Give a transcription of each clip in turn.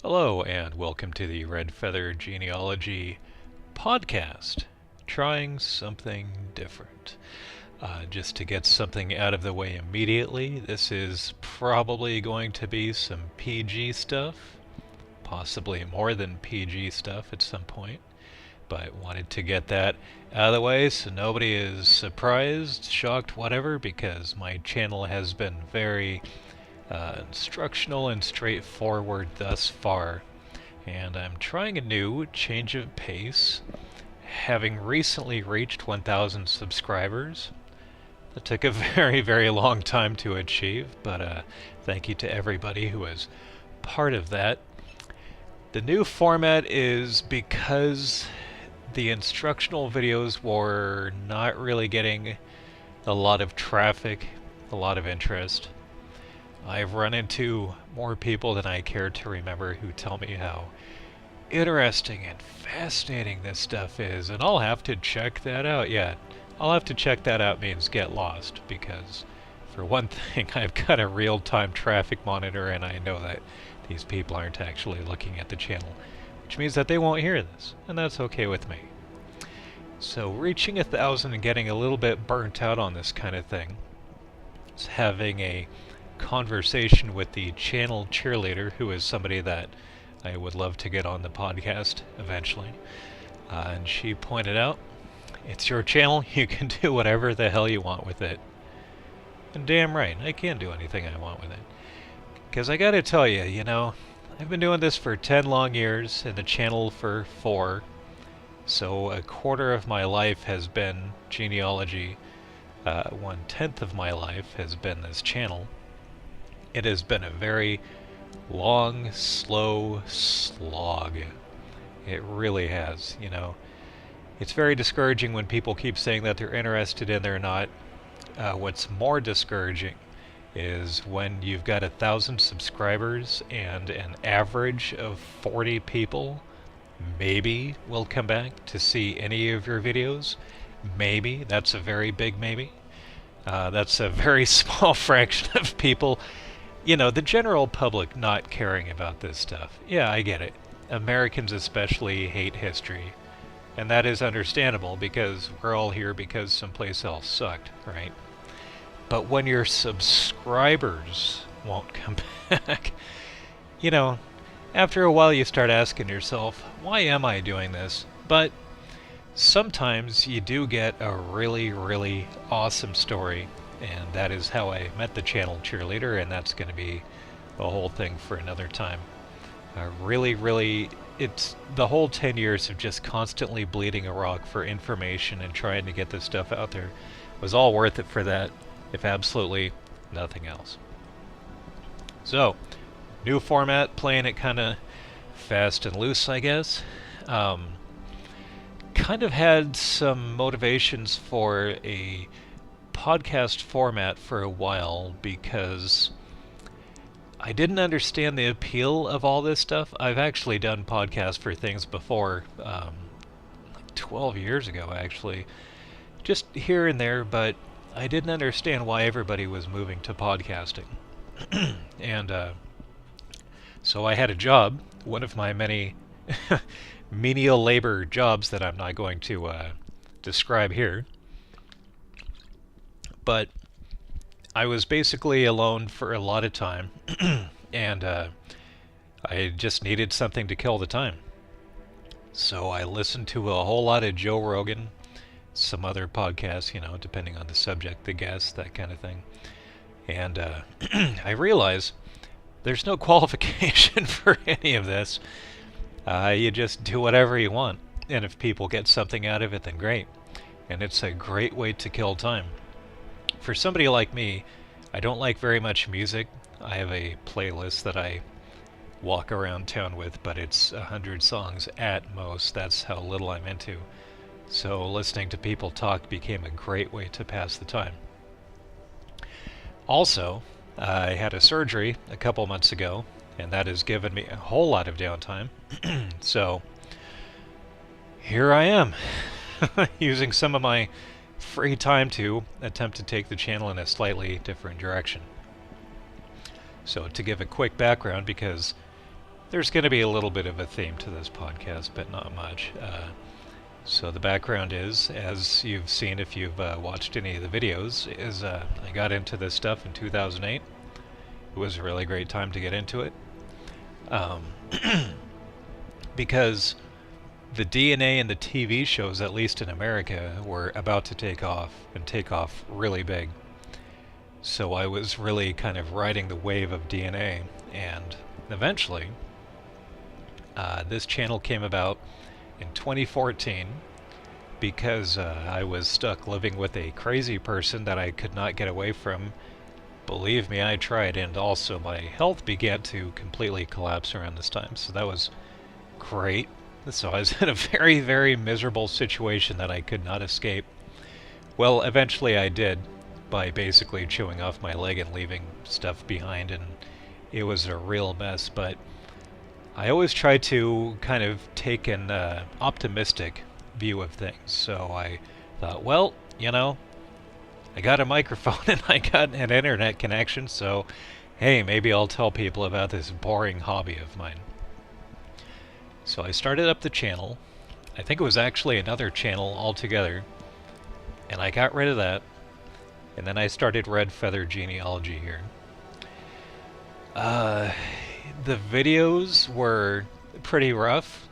Hello, and welcome to the Red Feather Genealogy podcast. Trying something different. Just to get something out of the way immediately, this is probably going to be some PG stuff, possibly more than PG stuff at some point, but wanted to get that out of the way so nobody is surprised, shocked, whatever, because my channel has been very instructional and straightforward thus far, and I'm trying a new change of pace, having recently reached 1,000 subscribers. That took a very long time to achieve, but thank you to everybody who was part of that. The new format is because the instructional videos were not really getting a lot of traffic, a lot of interest. I've run into more people than I care to remember who tell me how interesting and fascinating this stuff is, and I'll have to check that out. Yeah, I'll have to check that out means get lost, because for one thing, I've got a real-time traffic monitor, and I know that these people aren't actually looking at the channel, which means that they won't hear this, and that's okay with me. So reaching 1,000 and getting a little bit burnt out on this kind of thing is having a conversation with the channel cheerleader, who is somebody that I would love to get on the podcast eventually. And she pointed out, it's your channel, you can do whatever the hell you want with it. And damn right, I can do anything I want with it. Because I gotta tell you, I've been doing this for 10 long years and the channel for 4. So a quarter of my life has been genealogy. 1/10 of my life has been this channel. It has been a very long, slow slog. It really has, It's very discouraging when people keep saying that they're interested and they're not. What's more discouraging is when you've got 1,000 subscribers and an average of 40 people maybe will come back to see any of your videos. Maybe. That's a very big maybe. That's a very small fraction of people. The general public not caring about this stuff. Yeah, I get it. Americans especially hate history. And that is understandable, because we're all here because someplace else sucked, right? But when your subscribers won't come back, after a while you start asking yourself, why am I doing this? But sometimes you do get a really awesome story, and that is how I met the channel cheerleader, and that's going to be a whole thing for another time. It's the whole 10 years of just constantly bleeding a rock for information and trying to get this stuff out there was all worth it for that, if absolutely nothing else. So, new format, playing it kind of fast and loose, I guess. Kind of had some motivations for a podcast format for a while, because I didn't understand the appeal of all this stuff. I've actually done podcasts for things before, like 12 years ago actually, just here and there, but I didn't understand why everybody was moving to podcasting. And so I had a job, one of my many menial labor jobs that I'm not going to describe here. But I was basically alone for a lot of time, and I just needed something to kill the time. So I listened to a whole lot of Joe Rogan, some other podcasts, depending on the subject, the guest, that kind of thing. And I realized there's no qualification for any of this. You just do whatever you want, and if people get something out of it, then great. And it's a great way to kill time. For somebody like me, I don't like very much music. I have a playlist that I walk around town with, but it's 100 songs at most. That's how little I'm into. So listening to people talk became a great way to pass the time. Also, I had a surgery a couple months ago, and that has given me a whole lot of downtime. So here I am, using some of my free time to attempt to take the channel in a slightly different direction. So to give a quick background, because there's going to be a little bit of a theme to this podcast, but not much. So the background is, as you've seen if you've watched any of the videos, is I got into this stuff in 2008. It was a really great time to get into it. Because the DNA and the TV shows, at least in America, were about to take off, and take off really big. So I was really kind of riding the wave of DNA, and eventually this channel came about in 2014 because I was stuck living with a crazy person that I could not get away from. Believe me, I tried, and also my health began to completely collapse around this time, so that was great. So I was in a very, very miserable situation that I could not escape. Well, eventually I did, by basically chewing off my leg and leaving stuff behind, and it was a real mess, but I always try to kind of take an optimistic view of things. So I thought, well, you know, I got a microphone and I got an internet connection, so hey, maybe I'll tell people about this boring hobby of mine. So I started up the channel. I think it was actually another channel altogether, and I got rid of that, and then I started Red Feather Genealogy here. The videos were pretty rough.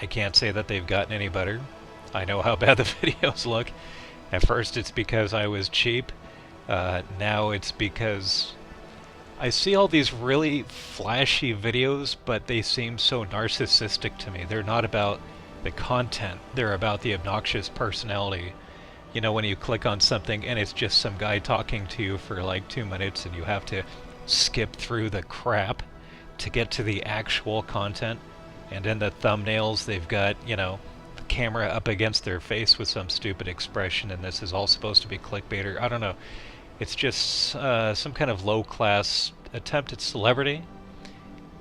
I can't say that they've gotten any better. I know how bad the videos look. At first it's because I was cheap. Now it's because I see all these really flashy videos, but they seem so narcissistic to me. They're not about the content, they're about the obnoxious personality. You know, when you click on something and it's just some guy talking to you for like 2 minutes and you have to skip through the crap to get to the actual content, and in the thumbnails they've got, you know, the camera up against their face with some stupid expression, and this is all supposed to be clickbait, or I don't know. It's just some kind of low-class attempt at celebrity.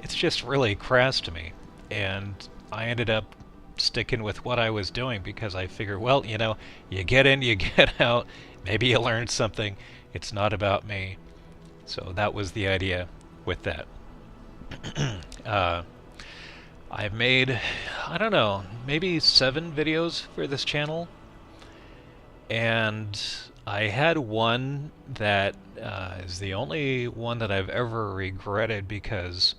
It's just really crass to me, and I ended up sticking with what I was doing because I figure, well, you know, you get in, you get out, maybe you learn something. It's not about me. So that was the idea with that. I've made, I don't know, maybe 7 videos for this channel, and I had one that is the only one that I've ever regretted, because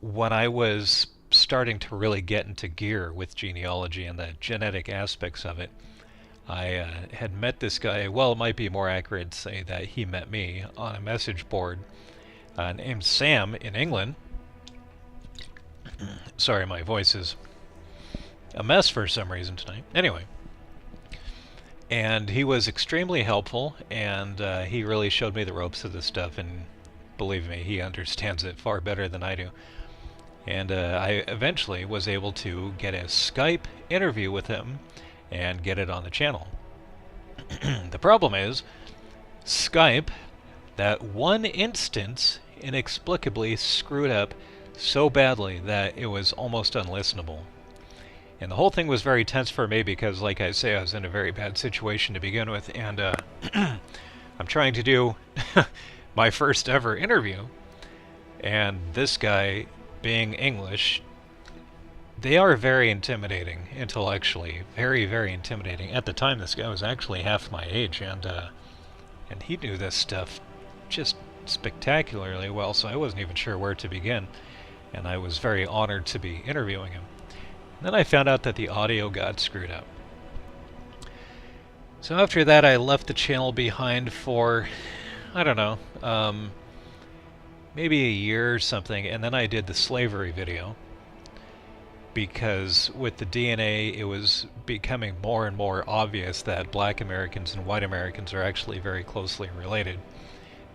when I was starting to really get into gear with genealogy and the genetic aspects of it, I had met this guy. Well, it might be more accurate to say that he met me on a message board named Sam in England. Sorry, my voice is a mess for some reason tonight. Anyway, and he was extremely helpful, and he really showed me the ropes of this stuff, and believe me, he understands it far better than I do. And I eventually was able to get a Skype interview with him and get it on the channel. The problem is, Skype, that one instance, inexplicably screwed up so badly that it was almost unlistenable. And the whole thing was very tense for me because, like I say, I was in a very bad situation to begin with, and I'm trying to do my first ever interview, and this guy, being English, they are very intimidating intellectually, very, very intimidating. At the time, this guy was actually half my age, and he knew this stuff just spectacularly well, so I wasn't even sure where to begin, and I was very honored to be interviewing him. And then I found out that the audio got screwed up. So after that, I left the channel behind for, I don't know, maybe a year or something, and then I did the slavery video, because with the DNA it was becoming more and more obvious that black Americans and white Americans are actually very closely related,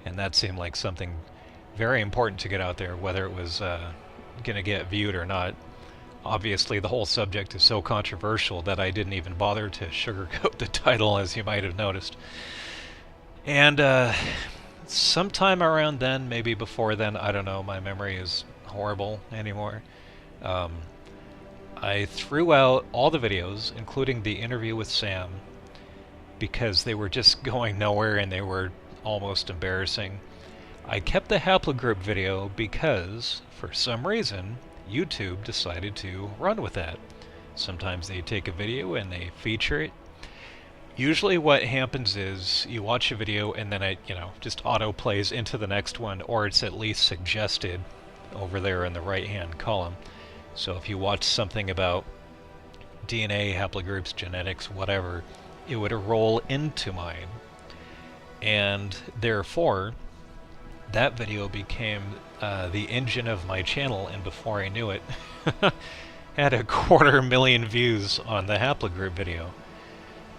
and that seemed like something very important to get out there, whether it was going to get viewed or not. Obviously the whole subject is so controversial that I didn't even bother to sugarcoat the title, as you might have noticed. And sometime around then, maybe before then, I don't know, my memory is horrible anymore, I threw out all the videos, including the interview with Sam, because they were just going nowhere and they were almost embarrassing. I kept the haplogroup video because, for some reason, YouTube decided to run with that. Sometimes they take a video and they feature it. Usually what happens is you watch a video and then it, just auto plays into the next one, or it's at least suggested over there in the right-hand column. So if you watch something about DNA, haplogroups, genetics, whatever, it would roll into mine. And therefore, that video became the engine of my channel, and before I knew it, had 250,000 views on the haplogroup video.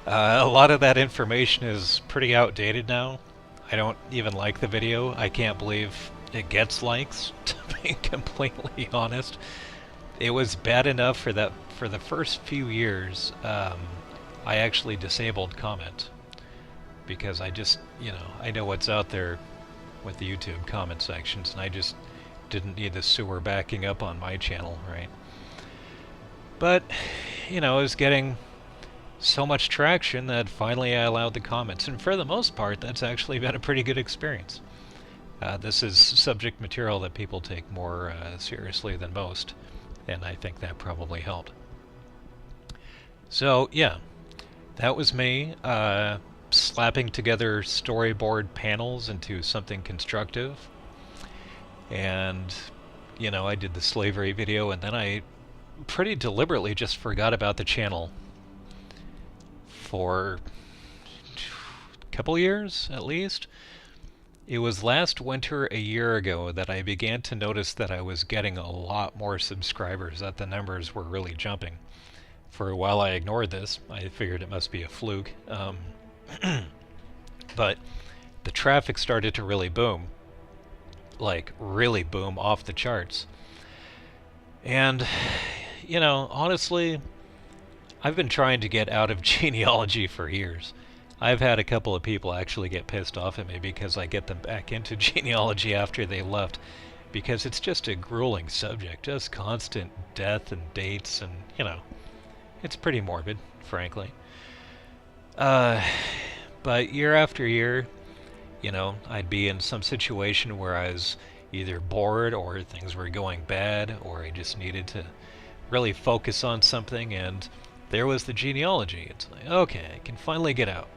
A lot of that information is pretty outdated now. I don't even like the video. I can't believe it gets likes, to be completely honest. It was bad enough for that. For the first few years, I actually disabled comment because I just, I know what's out there with the YouTube comment sections, and I just didn't need the sewer backing up on my channel, right? But, it was getting so much traction that finally I allowed the comments, and for the most part, that's actually been a pretty good experience. This is subject material that people take more seriously than most, and I think that probably helped. So, yeah, that was me slapping together storyboard panels into something constructive. And, I did the slavery video, and then I pretty deliberately just forgot about the channel for a couple years, at least. It was last winter a year ago that I began to notice that I was getting a lot more subscribers, that the numbers were really jumping. For a while I ignored this. I figured it must be a fluke. But the traffic started to really boom. Like, really boom off the charts. And, honestly, I've been trying to get out of genealogy for years. I've had a couple of people actually get pissed off at me because I get them back into genealogy after they left, because it's just a grueling subject, just constant death and dates, and, it's pretty morbid, frankly. But year after year, I'd be in some situation where I was either bored or things were going bad, or I just needed to really focus on something, and there was the genealogy. It's like, okay, I can finally get out.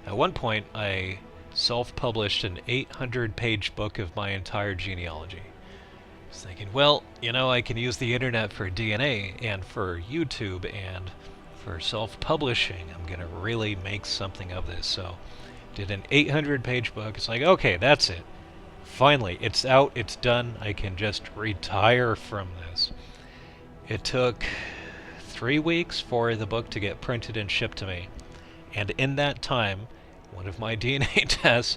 At one point, I self-published an 800-page book of my entire genealogy. I was thinking, well, I can use the internet for DNA and for YouTube and for self-publishing. I'm going to really make something of this. So, did an 800-page book. It's like, okay, that's it. Finally, it's out, it's done. I can just retire from this. It took 3 weeks for the book to get printed and shipped to me. And in that time, one of my DNA tests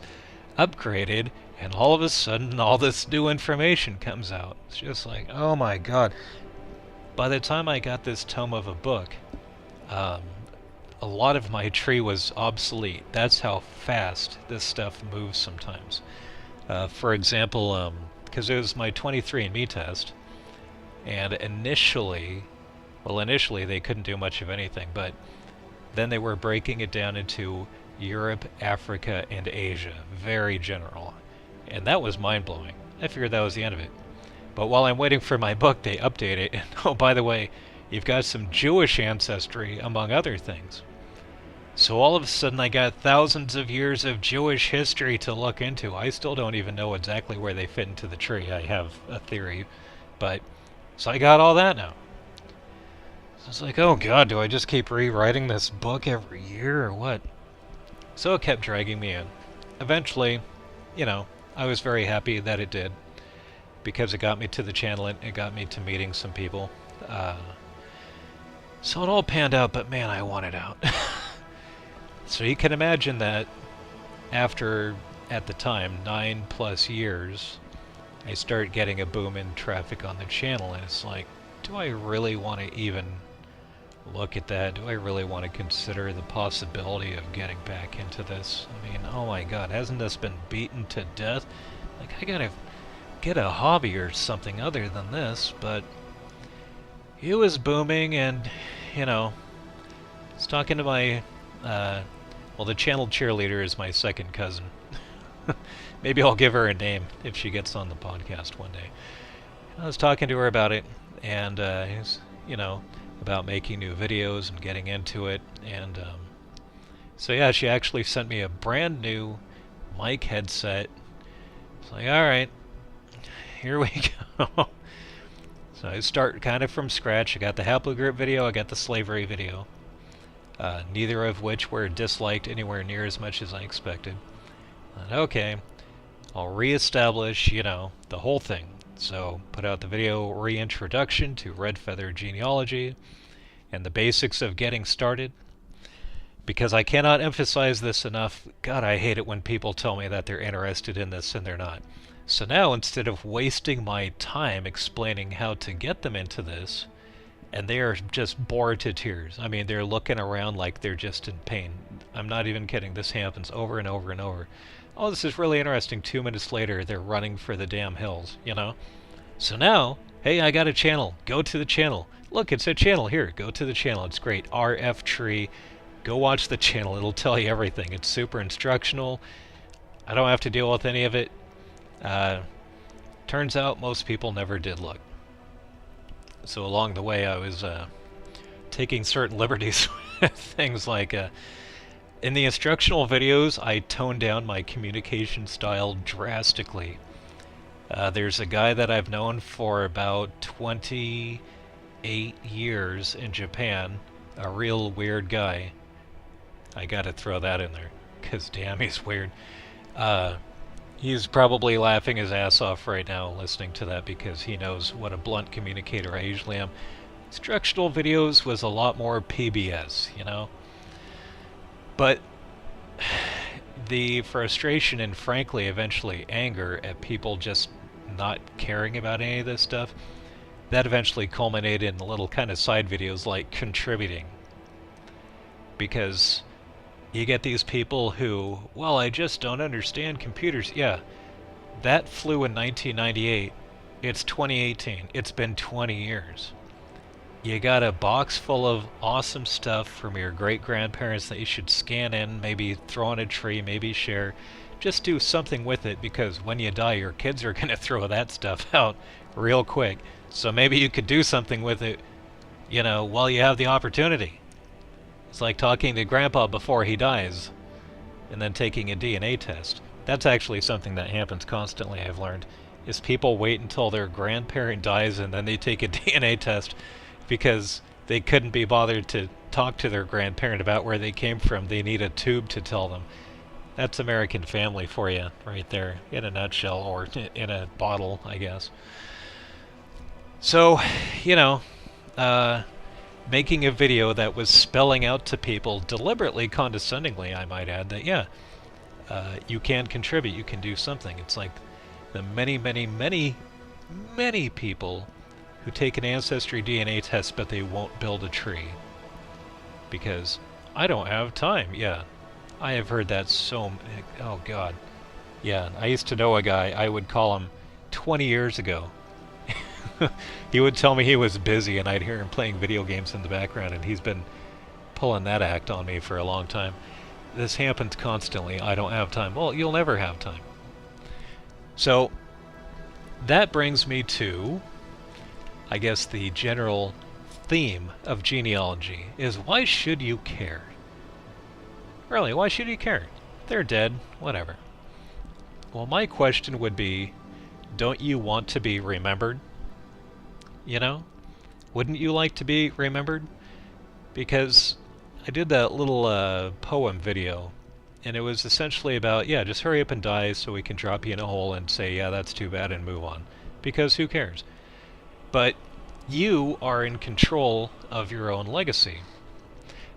upgraded, and all of a sudden, all this new information comes out. It's just like, oh my god. By the time I got this tome of a book, a lot of my tree was obsolete. That's how fast this stuff moves sometimes. For example, because it was my 23andMe test, and initially they couldn't do much of anything, but then they were breaking it down into Europe, Africa, and Asia. Very general. And that was mind-blowing. I figured that was the end of it. But while I'm waiting for my book, they update it. And oh, by the way, you've got some Jewish ancestry, among other things. So all of a sudden I got thousands of years of Jewish history to look into. I still don't even know exactly where they fit into the tree. I have a theory. But, so I got all that now. So it's like, oh god, do I just keep rewriting this book every year or what? So it kept dragging me in. Eventually, I was very happy that it did, because it got me to the channel and it got me to meeting some people. So it all panned out, but man, I wanted out. So you can imagine that after, at the time, 9+ years, I start getting a boom in traffic on the channel, and it's like, do I really want to even look at that? Do I really want to consider the possibility of getting back into this? I mean, oh my god, hasn't this been beaten to death? Like, I gotta get a hobby or something other than this, but it was booming, and, I was talking to my, well, the channel cheerleader is my second cousin. Maybe I'll give her a name if she gets on the podcast one day. I was talking to her about it, and you know, about making new videos and getting into it, and so yeah, she actually sent me a brand new mic headset. It's like, all right, here we go. So I start kind of from scratch. I got the haplogroup video, I got the slavery video, neither of which were disliked anywhere near as much as I expected. And okay, I'll reestablish, you know, the whole thing. So put out the video reintroduction to Red Feather Genealogy and the basics of getting started. Because I cannot emphasize this enough. God, I hate it when people tell me that they're interested in this and they're not. So now, instead of wasting my time explaining how to get them into this, and they are just bored to tears. I mean, they're looking around like they're just in pain. I'm not even kidding. This happens over and over and over. Oh, this is really interesting. 2 minutes later, they're running for the damn hills, you know? So now, hey, I got a channel. Go to the channel. Look, it's a channel. Here, go to the channel. It's great. RF Tree. Go watch the channel. It'll tell you everything. It's super instructional. I don't have to deal with any of it. Turns out most people never did look. So along the way, I was taking certain liberties with things like... in the instructional videos, I toned down my communication style drastically. There's a guy that I've known for about 28 years in Japan, a real weird guy. I gotta throw that in there, because damn, he's weird. He's probably laughing his ass off right now listening to that because he knows what a blunt communicator I usually am. Instructional videos was a lot more PBS, you know? But the frustration and frankly eventually anger at people just not caring about any of this stuff, that eventually culminated in little kind of side videos like contributing. Because you get these people who, well, I just don't understand computers. Yeah, that flew in 1998. It's 2018. It's been 20 years. You got a box full of awesome stuff from your great-grandparents that you should scan in, maybe throw on a tree, maybe share. Just do something with it, because when you die, your kids are going to throw that stuff out real quick. So maybe you could do something with it, you know, while you have the opportunity. It's like talking to Grandpa before he dies, and then taking a DNA test. That's actually something that happens constantly, I've learned, is people wait until their grandparent dies and then they take a DNA test because they couldn't be bothered to talk to their grandparent about where they came from. They need a tube to tell them. That's American family for you, right there, in a nutshell, or in a bottle, I guess. So, you know, making a video that was spelling out to people, deliberately condescendingly, I might add, that, yeah, you can contribute, you can do something. It's like the many, many, many, many people who take an Ancestry DNA test, but they won't build a tree. Because I don't have time. Yeah, I have heard that so... Oh, God. Yeah, I used to know a guy, I would call him 20 years ago. He would tell me he was busy, and I'd hear him playing video games in the background, and he's been pulling that act on me for a long time. This happens constantly. I don't have time. Well, you'll never have time. So, that brings me to... I guess the general theme of genealogy is, why should you care? Really, why should you care? They're dead, whatever. Well, my question would be, don't you want to be remembered? You know? Wouldn't you like to be remembered? Because I did that little poem video, and it was essentially about, yeah, just hurry up and die so we can drop you in a hole and say, yeah, that's too bad, and move on. Because who cares? But you are in control of your own legacy.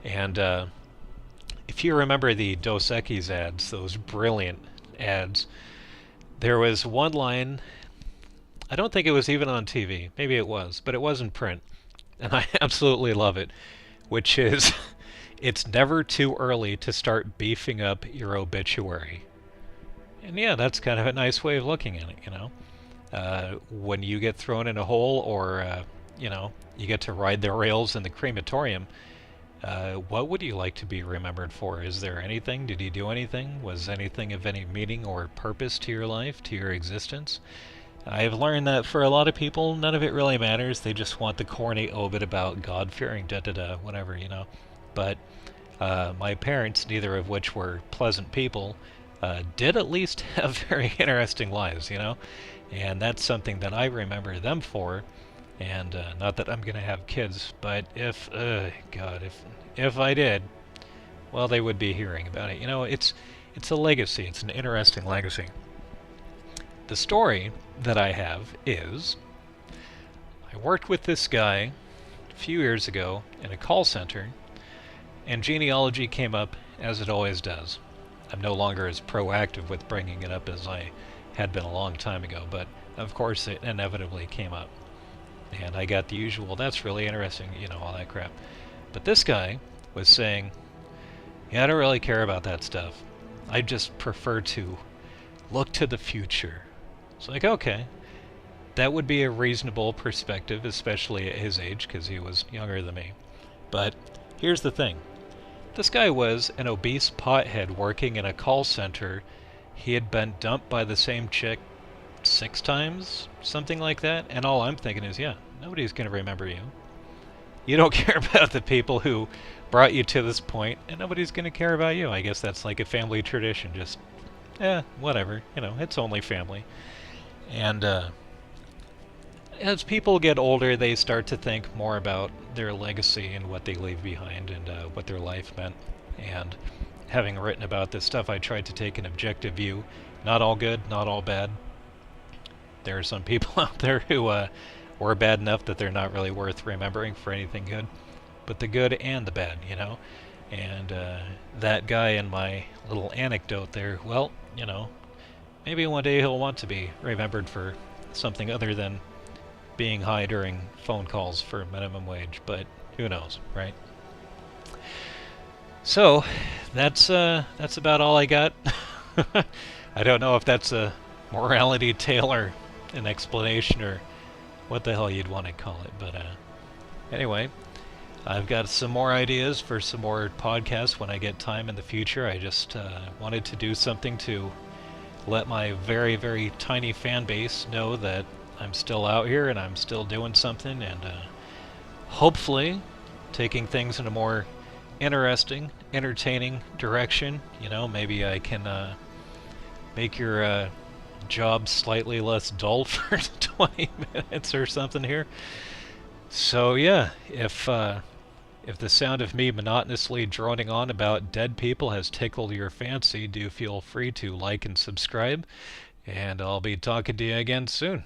And if you remember the Dos Equis ads, those brilliant ads, there was one line, I don't think it was even on TV, maybe it was, but it was in print, and I absolutely love it, which is, it's never too early to start beefing up your obituary. And yeah, that's kind of a nice way of looking at it, you know? When you get thrown in a hole, or, you know, you get to ride the rails in the crematorium, What would you like to be remembered for? Is there anything? Did you do anything? Was anything of any meaning or purpose to your life, to your existence? I've learned that for a lot of people, none of it really matters. They just want the corny obit about God-fearing, da-da-da, whatever, you know. But my parents, neither of which were pleasant people, did at least have very interesting lives, you know. And that's something that I remember them for. And not that I'm gonna have kids, but if, God, if I did, well, they would be hearing about it. You know, it's a legacy. It's an interesting legacy. The story that I have is I worked with this guy a few years ago in a call center, and genealogy came up as it always does. I'm no longer as proactive with bringing it up as I had been a long time ago, but of course it inevitably came up. And I got the usual, that's really interesting, you know, all that crap. But this guy was saying, yeah, I don't really care about that stuff. I just prefer to look to the future. It's like, okay, that would be a reasonable perspective, especially at his age, because he was younger than me. But here's the thing. This guy was an obese pothead working in a call center. He had been dumped by the same chick 6 times, something like that, and all I'm thinking is, yeah, nobody's going to remember you. You don't care about the people who brought you to this point, and nobody's going to care about you. I guess that's like a family tradition, just, whatever, you know, it's only family. And as people get older, they start to think more about their legacy and what they leave behind and what their life meant. And having written about this stuff, I tried to take an objective view. Not all good, not all bad. There are some people out there who were bad enough that they're not really worth remembering for anything good. But the good and the bad, you know? And that guy in my little anecdote there, well, you know, maybe one day he'll want to be remembered for something other than being high during phone calls for minimum wage, but who knows, right? So, that's about all I got. I don't know if that's a morality tale or an explanation or what the hell you'd want to call it, but anyway, I've got some more ideas for some more podcasts when I get time in the future. I just wanted to do something to let my very, very tiny fan base know that I'm still out here and I'm still doing something, and hopefully taking things in a more interesting, entertaining direction. You know, maybe I can make your job slightly less dull for 20 minutes or something here. So yeah, if the sound of me monotonously droning on about dead people has tickled your fancy, do feel free to like and subscribe, and I'll be talking to you again soon.